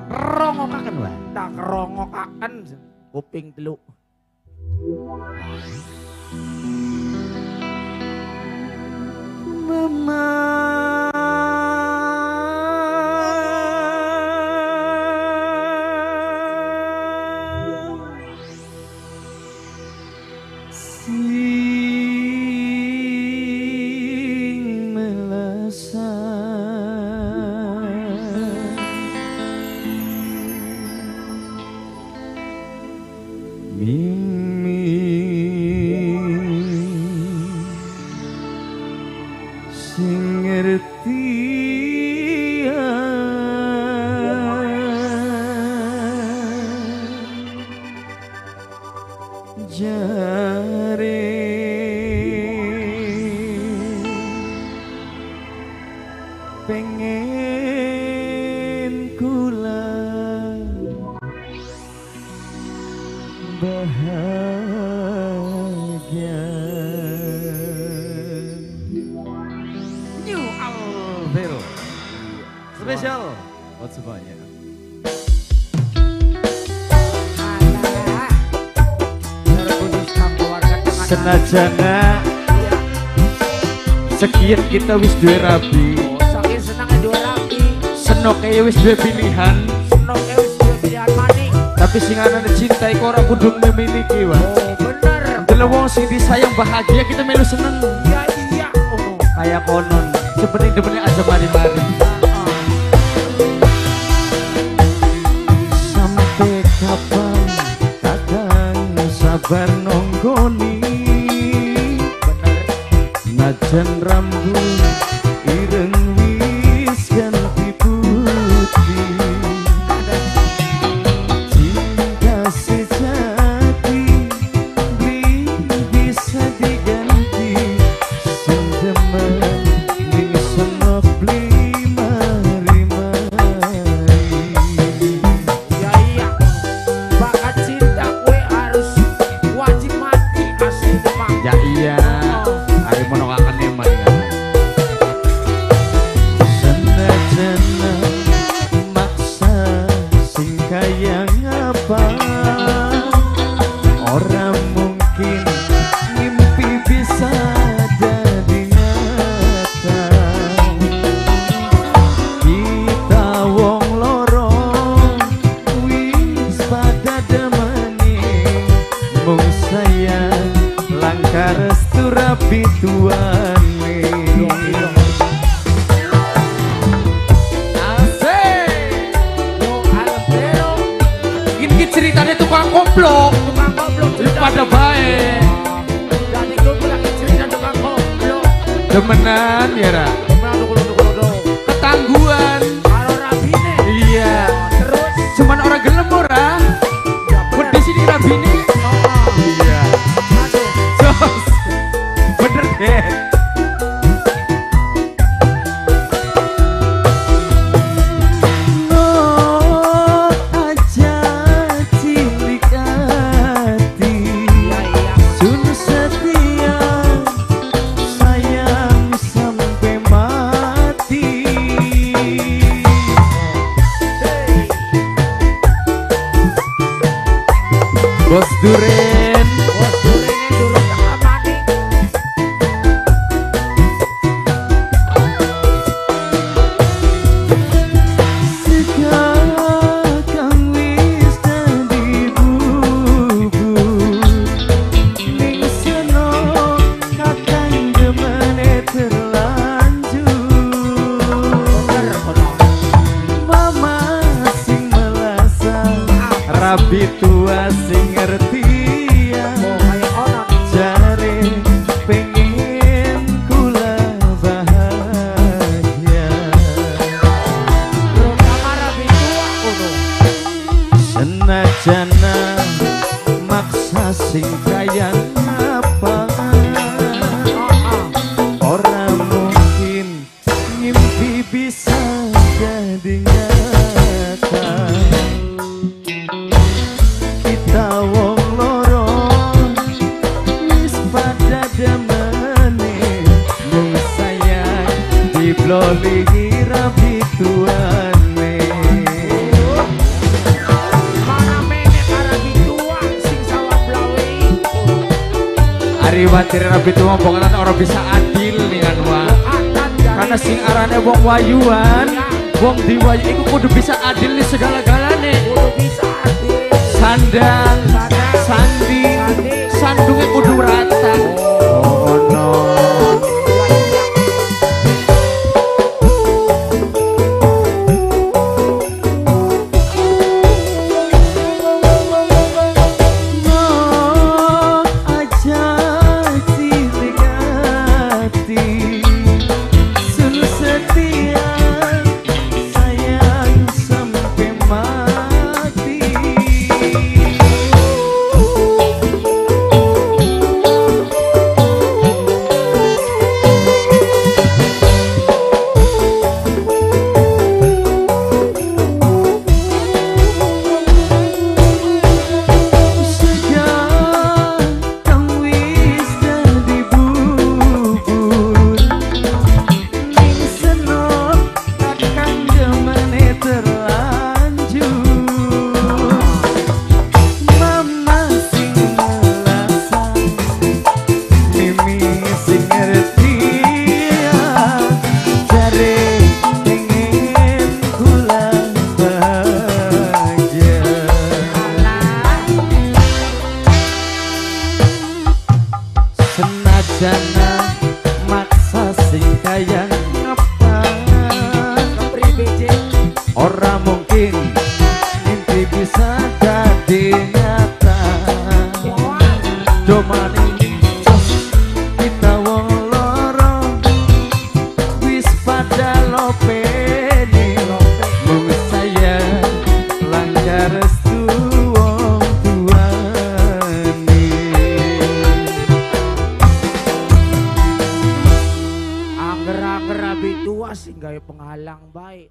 rongokaken wae. Tak rongokaken kuping telu. Mama sing melasa sing ngertian jare pengen kula bahagia. New Alvil spesial buat semuanya. Senajana sekian kita wis duwe rabi, saking senang duwe rabi, senoke wis duwe pilihan, senoke wis duwe pilihan maning. tapi sing anane cinta iku ora kudu memiliki wae. Oh bener. Delok wong sing disayang bahagia kita melu seneng. Iya iya. Kayak konon sebening-bening aja mari-mari. Sampai kapan kadang sabar nonggoni. Najan rambut ireng wis ganti putih. Cinta sejati bisa diganti. Sing demen ning sono beli mari-mari. Ya iya. Bakat cinta kue harus wajib mati asli demam. Ya iya. Ari monokaken emang kan. Senajana maksa sing kaya ngapa ora mungkin mimpi bisa jadi nyata. Kita wong loro wis pada demeni mung sayang langkah restu rapi tuane. Asik. Yo Alvero, Ini ceritanya tukang goblok tukang goblok pada baik. dan itu lagi cerita tukang goblok. Demenan ya ra. Mana Ketangguhan. kalau rabine. Iya. Terus Cuman orang gelem ora. ya bener. Di sini rabine. Iya. Aduh. Jos. Bener deh. Oh, aja cilik hati. Iya iya. Sun setia sayang sampai mati. Bos Duren Bos durene durung tak maning. sekarang wis dadi bubur ning sono kakang demene terlanjur. Bener kono. Mama sing melasa rabi tua sing ngertian Oh kayak ono. jare pengen kula bahagia. Terutama rabi tua kono. Senajana maksa sing kaya apa ora mungkin ngimpi bisa jadi nyata. Kita wong loro wis pada demene mung sayang dibloli rabi tuane. Sriwati rabi tua bongan orang bisa adil dengan wah. Karena sing arane wong wayuan, wong diwayu iku kudu bisa adil nih segala-galane. Kudu bisa adil. Sandang, sandi, sandungnya kudu rata. Oh no. Senajana maksa sing kaya ngapa Kepribeje ora mungkin mimpi bisa jadi nyata. Domane kita wong loro wis pada lopene mung saya langgar restu wong tuane. angger-angger rabi tua sing gawe penghalang baik.